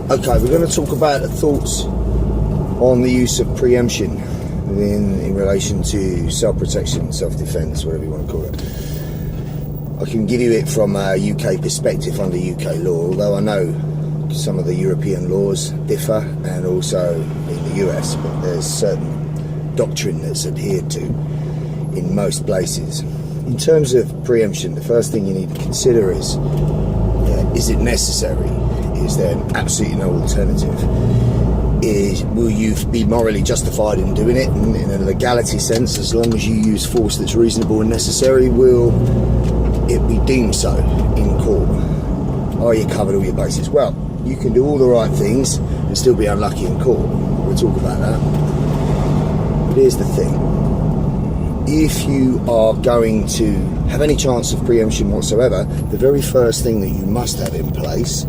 Okay, we're going to talk about the thoughts on the use of preemption in relation to self-protection, self-defense, whatever you want to call it. I can give you it from a UK perspective under UK law, although I know some of the European laws differ, and also in the US, but there's certain doctrine that's adhered to in most places. In terms of preemption, the first thing you need to consider is it necessary? Is there absolutely no alternative? Will you be morally justified in doing it in a legality sense? As long as you use force that's reasonable and necessary, will it be deemed so in court? Are you covered all your bases? Well, you can do all the right things and still be unlucky in court. We'll talk about that. But here's the thing. If you are going to have any chance of preemption whatsoever, the very first thing that you must have in place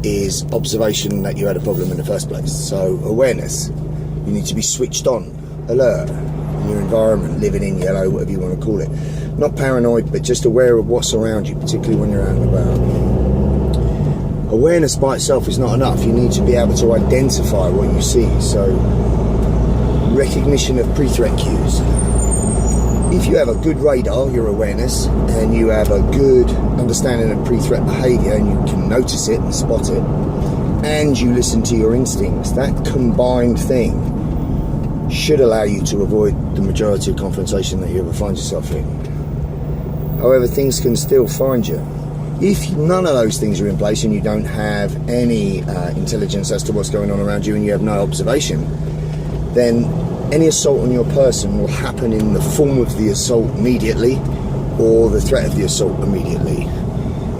is observation that you had a problem in the first place. So awareness. You need to be switched on, alert in your environment, living in yellow, whatever you want to call it. Not paranoid, but just aware of what's around you, particularly when you're out and about. Awareness by itself is not enough. You need to be able to identify what you see. So recognition of pre-threat cues. If you have a good radar, your awareness, and you have a good understanding of pre-threat behaviour, and you can notice it and spot it, and you listen to your instincts, that combined thing should allow you to avoid the majority of confrontation that you ever find yourself in. However, things can still find you. If none of those things are in place and you don't have any intelligence as to what's going on around you, and you have no observation, then any assault on your person will happen in the form of the assault immediately, or the threat of the assault immediately.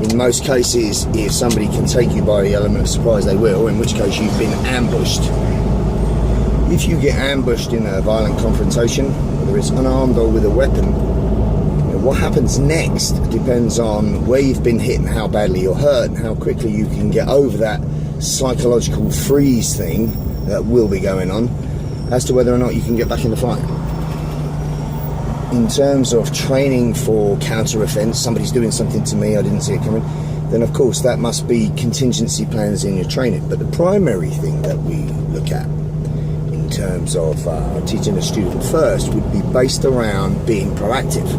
In most cases, if somebody can take you by the element of surprise, they will, in which case you've been ambushed. If you get ambushed in a violent confrontation, whether it's unarmed or with a weapon, what happens next depends on where you've been hit and how badly you're hurt, and how quickly you can get over that psychological freeze thing that will be going on, as to whether or not you can get back in the fight. In terms of training for counter-offence, somebody's doing something to me, I didn't see it coming, then of course that must be contingency plans in your training. But the primary thing that we look at in terms of teaching a student first would be based around being proactive.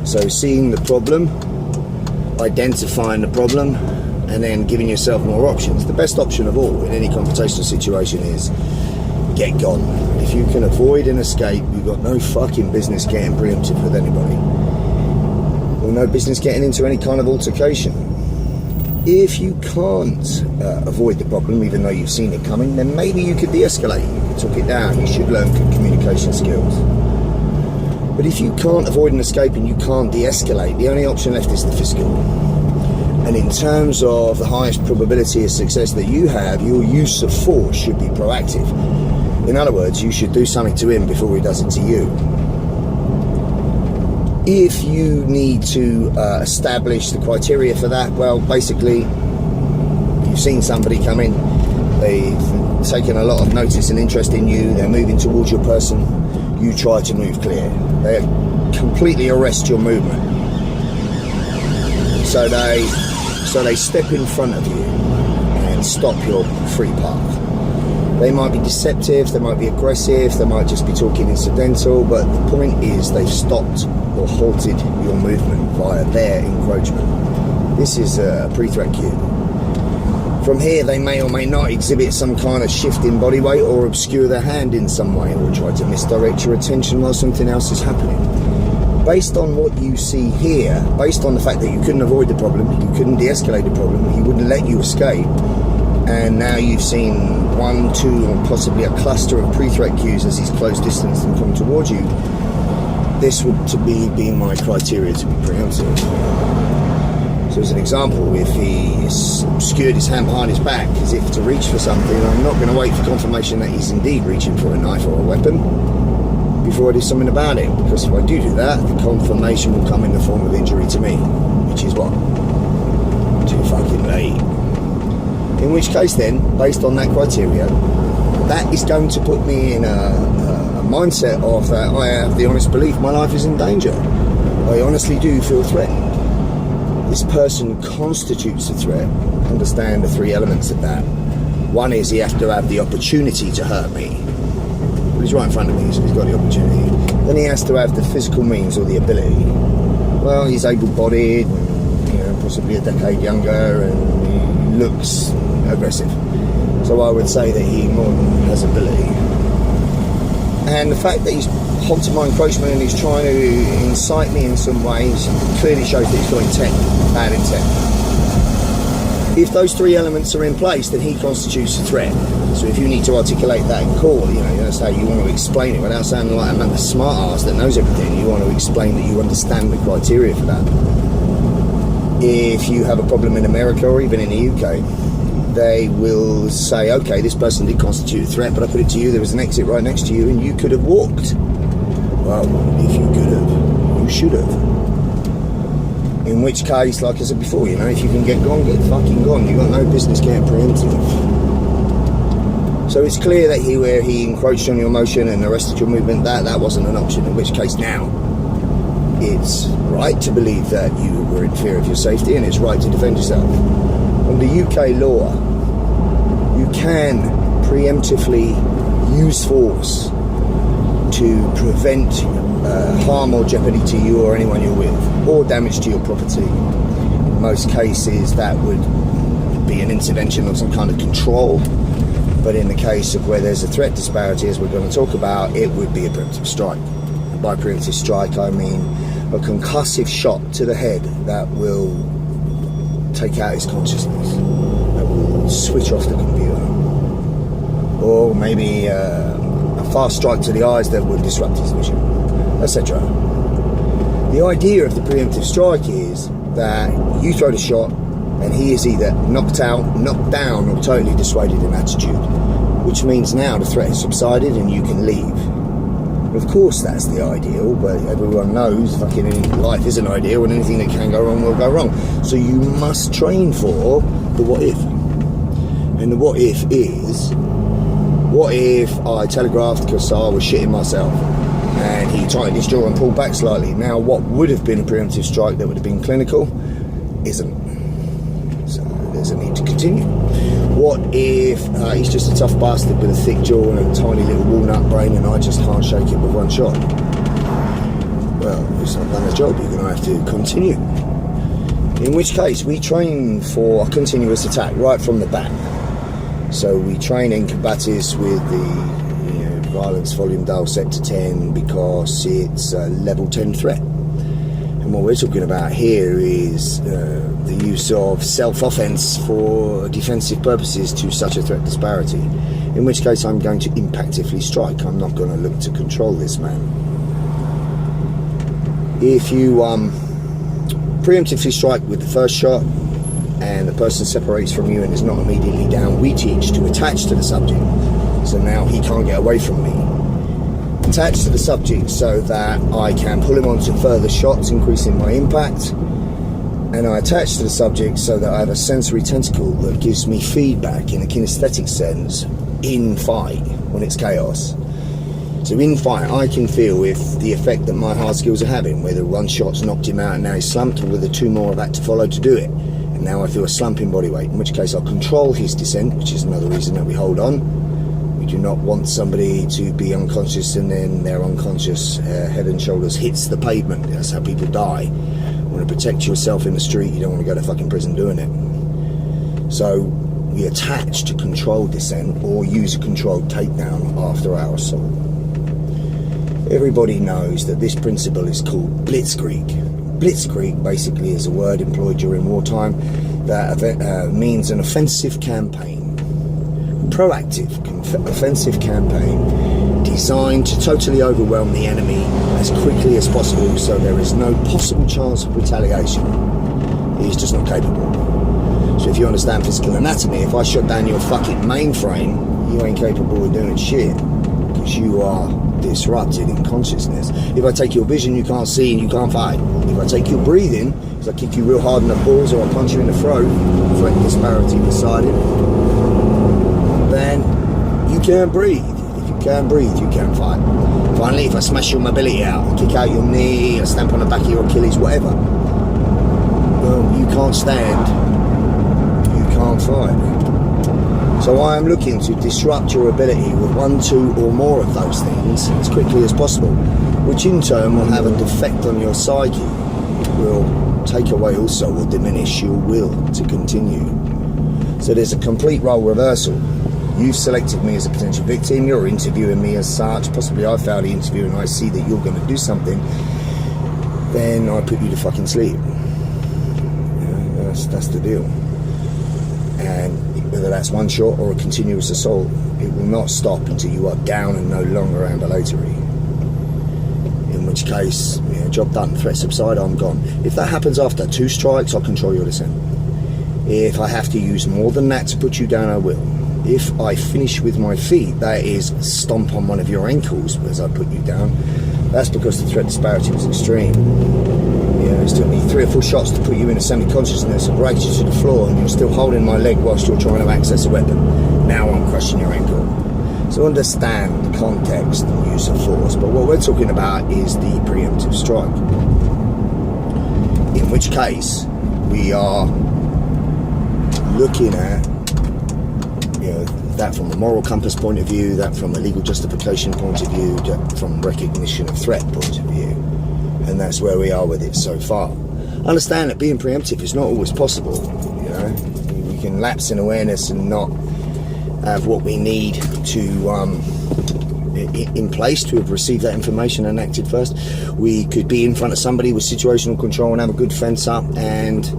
So seeing the problem, identifying the problem, and then giving yourself more options. The best option of all in any confrontational situation is get gone. If you can avoid an escape, you've got no fucking business getting preemptive with anybody, or no business getting into any kind of altercation. If you can't avoid the problem, even though you've seen it coming, then maybe you could de-escalate, you could talk it down, you should learn good communication skills. But if you can't avoid an escape and you can't de-escalate, the only option left is the fiscal. And in terms of the highest probability of success that you have, your use of force should be proactive. In other words, you should do something to him before he does it to you. If you need to establish the criteria for that, well, basically, you've seen somebody come in, they've taken a lot of notice and interest in you, they're moving towards your person, you try to move clear. They completely arrest your movement. So they step in front of you and stop your free path. They might be deceptive, they might be aggressive, they might just be talking incidental, but the point is they've stopped or halted your movement via their encroachment. This is a pre-threat cue. From here, they may or may not exhibit some kind of shift in body weight, or obscure their hand in some way, or try to misdirect your attention while something else is happening. Based on what you see here, based on the fact that you couldn't avoid the problem, you couldn't de-escalate the problem, he wouldn't let you escape, and now you've seen 1, 2, or possibly a cluster of pre-threat cues as he's close distance and come towards you, this would to be my criteria to be preemptive. So as an example, if he obscured his hand behind his back as if to reach for something, I'm not going to wait for confirmation that he's indeed reaching for a knife or a weapon before I do something about it, because if I do that, the confirmation will come in the form of injury to me, which is what? Too fucking late. In which case then, based on that criteria, that is going to put me in a mindset of that I have the honest belief my life is in danger. I honestly do feel threatened. This person constitutes a threat. Understand the three elements of that. One is he has to have the opportunity to hurt me. Well, he's right in front of me, so he's got the opportunity. Then he has to have the physical means or the ability. Well, he's able-bodied, and, possibly a decade younger, and he looks aggressive. So I would say that he more than has ability. And the fact that he's halted my encroachment and he's trying to incite me in some ways clearly shows that he's got intent, bad intent. If those three elements are in place, then he constitutes a threat. So if you need to articulate that in court, you understand, you want to explain it without sounding like a smart ass that knows everything. You want to explain that you understand the criteria for that. If you have a problem in America or even in the UK, they will say, okay, this person did constitute a threat, but I put it to you, there was an exit right next to you and you could have walked. Well, if you could have, you should have. In which case, like I said before, if you can get gone, get fucking gone. You've got no business getting preemptive. So it's clear that where he encroached on your motion and arrested your movement, that wasn't an option, in which case now it's right to believe that you were in fear of your safety and it's right to defend yourself. Under UK law, you can preemptively use force to prevent harm or jeopardy to you or anyone you're with, or damage to your property. In most cases that would be an intervention of some kind of control, but in the case of where there's a threat disparity, as we're going to talk about, it would be a preemptive strike. And by preemptive strike I mean a concussive shot to the head that will take out his consciousness, that will switch off the computer, or maybe a fast strike to the eyes that would disrupt his vision, etc. The idea of the preemptive strike is that you throw the shot and he is either knocked out, knocked down, or totally dissuaded in attitude, which means now the threat has subsided and you can leave. Of course that's the ideal, but everyone knows fucking life isn't ideal and anything that can go wrong will go wrong. So you must train for the what if. And the what if is, what if I telegraphed because I was shitting myself and he tightened his jaw and pulled back slightly? Now what would have been a preemptive strike that would have been clinical isn't. So there's a need to continue. What if he's just a tough bastard with a thick jaw and a tiny little walnut brain and I just can't shake it with one shot? Well, it's not done a job, you're going to have to continue. In which case, we train for a continuous attack right from the back. So we train in combatives with the violence volume dial set to 10 because it's a level 10 threat. And what we're talking about here is the use of self-offense for defensive purposes to such a threat disparity. In which case I'm going to impactively strike. I'm not going to look to control this man. If you preemptively strike with the first shot and the person separates from you and is not immediately down, we teach to attach to the subject. So now he can't get away from me. Attach to the subject so that I can pull him onto further shots, increasing my impact. And I attach to the subject so that I have a sensory tentacle that gives me feedback in a kinesthetic sense in fight when it's chaos. So in fight I can feel if the effect that my hard skills are having, whether one shot's knocked him out and now he's slumped, or whether two more have had to follow to do it. And now I feel a slump in body weight, in which case I'll control his descent, which is another reason that we hold on. We do not want somebody to be unconscious and then their unconscious head and shoulders hits the pavement. That's how people die. You want to protect yourself in the street, you don't want to go to fucking prison doing it. So we attach to controlled descent or use a controlled takedown after our assault. Everybody knows that this principle is called blitzkrieg. Blitzkrieg basically is a word employed during wartime that means an offensive campaign. Proactive offensive campaign designed to totally overwhelm the enemy as quickly as possible so there is no possible chance of retaliation. He's just not capable. So if you understand physical anatomy, if I shut down your fucking mainframe, you ain't capable of doing shit because you are disrupted in consciousness. If I take your vision, you can't see and you can't fight. If I take your breathing, if I kick you real hard in the balls or I punch you in the throat, threat disparity decided, then you can't breathe. If you can't breathe, you can't fight. Finally, if I smash your mobility out, kick out your knee, or stamp on the back of your Achilles, whatever, well, you can't stand, you can't fight. So I am looking to disrupt your ability with 1, 2 or more of those things as quickly as possible, which in turn will have a defect on your psyche. It will take away also or diminish your will to continue. So there's a complete role reversal. You've selected me as a potential victim, you're interviewing me as such, possibly I fail the interview and I see that you're going to do something, then I put you to fucking sleep. Yeah, that's the deal. And whether that's one shot or a continuous assault, it will not stop until you are down and no longer ambulatory. In which case, job done, threat subside, I'm gone. If that happens after 2 strikes, I'll control your descent. If I have to use more than that to put you down, I will. If I finish with my feet, that is stomp on one of your ankles as I put you down, that's because the threat disparity was extreme. It's took me 3 or 4 shots to put you in a semi-consciousness and break you to the floor, and you're still holding my leg whilst you're trying to access a weapon. Now I'm crushing your ankle. So understand the context and use of force, but what we're talking about is the preemptive strike. In which case, we are looking at that from a moral compass point of view, that from a legal justification point of view, that from recognition of threat point of view. And that's where we are with it so far. Understand that being preemptive is not always possible. We can lapse in awareness and not have what we need to in place to have received that information and acted first. We could be in front of somebody with situational control and have a good fence up, and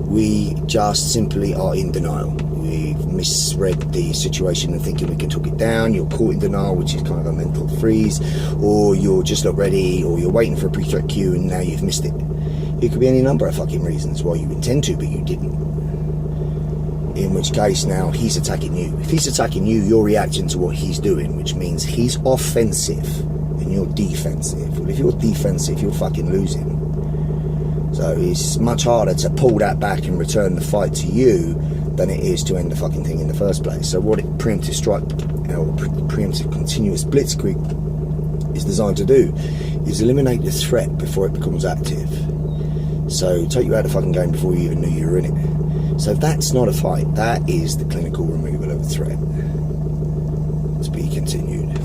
we just simply are in denial. We've misread the situation and thinking we can talk it down. You're caught in denial, which is kind of a mental freeze, or you're just not ready, or you're waiting for a pre-threat cue and now you've missed it. It could be any number of fucking reasons why you intend to, but you didn't. In which case now he's attacking you. If he's attacking you, you're reacting to what he's doing, which means he's offensive and you're defensive. Well, if you're defensive, you're fucking losing. So it's much harder to pull that back and return the fight to you than it is to end the fucking thing in the first place. So what preemptive strike, or preemptive continuous blitzkrieg is designed to do is eliminate the threat before it becomes active. So take you out of the fucking game before you even knew you were in it. So that's not a fight, that is the clinical removal of a threat. To be continued.